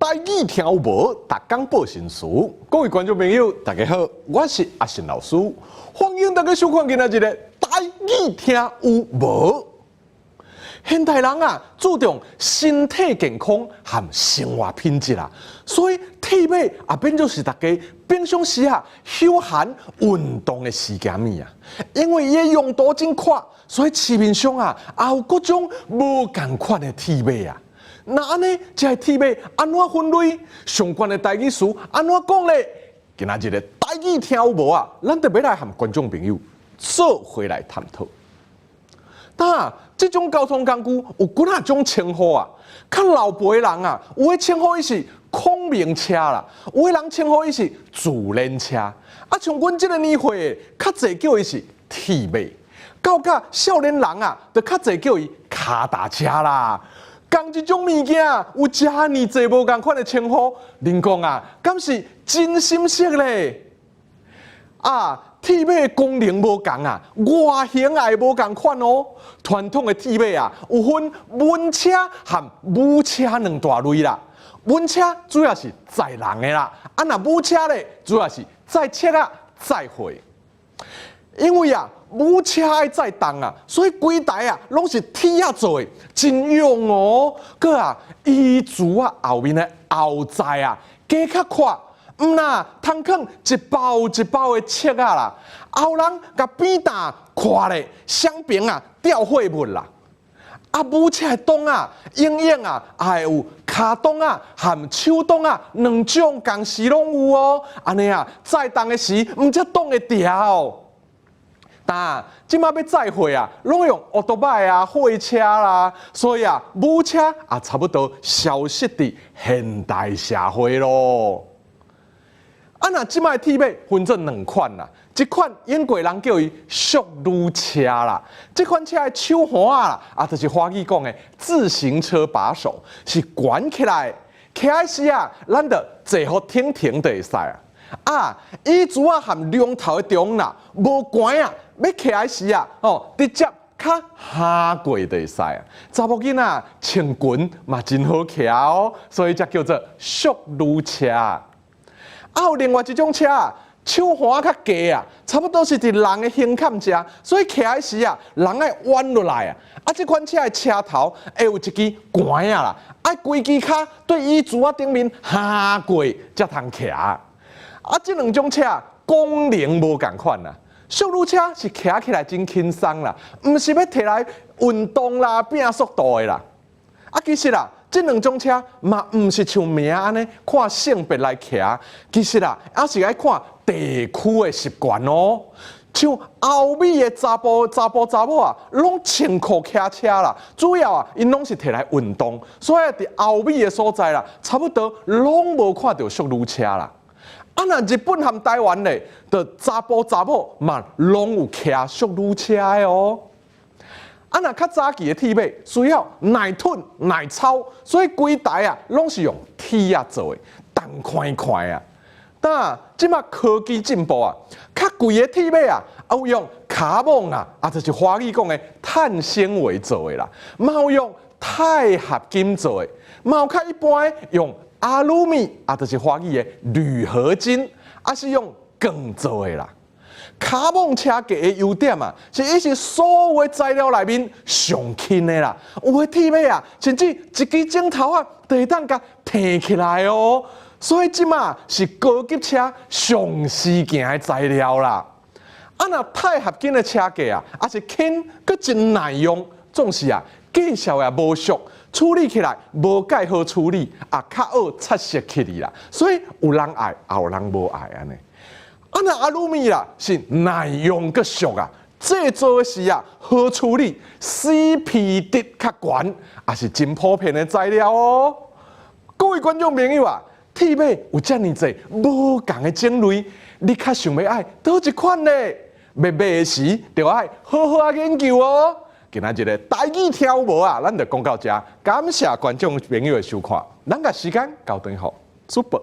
台语听有无？逐工报新词。各位观众朋友，大家好，我是阿信老师，欢迎大家收看今仔日的台语听有无？现代人啊，注重身体健康和生活品质啊，所以体美也变作是大家平常时啊休闲运动的时间物啊。因为伊的用途真宽，所以市面上啊也有各种无同款的体美啊。那安尼，这个体美安怎分类？相关的台语词安怎讲咧？今仔日的台语听有无啊？咱特别来和观众朋友做回来探讨。但这种交通工具有几啊种称呼啊？较老辈的人啊，有的称呼伊是孔明车啦，有的人称呼伊是自轮车。啊，像阮这个年岁，较侪叫伊是体美。到甲少年人啊，就较侪叫伊脚踏车啦。讲这种物件有遮尼侪无共款的称呼，恁讲啊，敢是真心色咧？啊！体美的功能无同啊，外形也无共款哦。传统的体美啊，有分文车和武车两大类啦。文车主要是载人的啦，啊那武车咧主要是载车啊、载货。因为啊，武车爱载重啊，所以规台啊拢是铁啊做的，真用哦。个啊，衣足啊后面的后载啊加较宽。呐，通放一包一包的切啊啦，后人甲扁担跨咧，双边啊吊货物啦。啊，武车的档啊，永远啊还有脚档啊和手档啊两种同时拢有哦。安尼啊，载重的时唔则档会调。但即马要载货啊，拢用奥多拜啊、货车啦，所以啊，武车啊差不多消失伫现代社会咯。啊，那即卖体美分做两款啦，一款英国人叫伊淑女车啦，这款车的手环啦，就是华语讲的自行车把手，是卷起来，骑的时啊，咱着坐好挺挺就会使啊。啊，椅子啊和龙头的中啦，无悬啊，要骑的时啊，直接较下过就会使啊。查某囡仔穿裙嘛真好骑哦，所以才叫做淑女车。啊，有另外一种车啊，手环较低啊，差不多是伫人的胸坎遮，所以骑的时啊，人爱弯落来啊。啊，这款车的车头会有一支管啊啦，爱规支脚对椅子啊顶面下过才通骑。啊，这两种车功能无共款啦。淑女车是骑起来真轻松啦，唔是要摕来运动啦、拼速度的啦。啊，其实啦。这两种车嘛，唔是像名安尼看性别来骑，其实啊，也是爱看地区的习惯哦。像欧美的查甫某啊，拢穿裤骑车啦，主要啊，因拢是摕来运动，所以伫欧美的所在啦，差不多拢无看到淑女车啦。啊，那日本和台湾咧，的查某嘛，拢有骑淑女车的哦。啊，那较早期的体美需要耐吞耐操，所以规台啊拢是用铁啊做的，重宽宽啊。但即马科技进步啊，较贵的体美啊，有用卡锰啊，就是华语讲的碳纤维做的啦，嘛有用钛合金做的，嘛有较一般用阿鲁米就是华语的铝合金，是用钢做的啦。卡锰车架的优点啊，是伊是所有的材料内面上轻的啦。有的体美啊，甚至一支镜头啊，都会当甲提起来哦。所以即马是高级车上时行的材料啦。啊，那钛合金的车架啊，是轻佮真耐用，总是啊，介绍也无俗，处理起来无介好处理，较好擦拭起嚟啦。所以有人爱，也有人无爱安尼。啊，那阿鲁米啦是耐用佮俗啊，制作的时啊好处理 ，CP 值较悬，也是真普遍的材料哦。各位观众朋友啊，体美有遮尼济无同的种类，你较想要爱倒一款呢？要买的时就爱好好研究哦。今仔日的台语听有无啊？咱就讲到这，感谢观众朋友的收看，咱个时间交等好，super。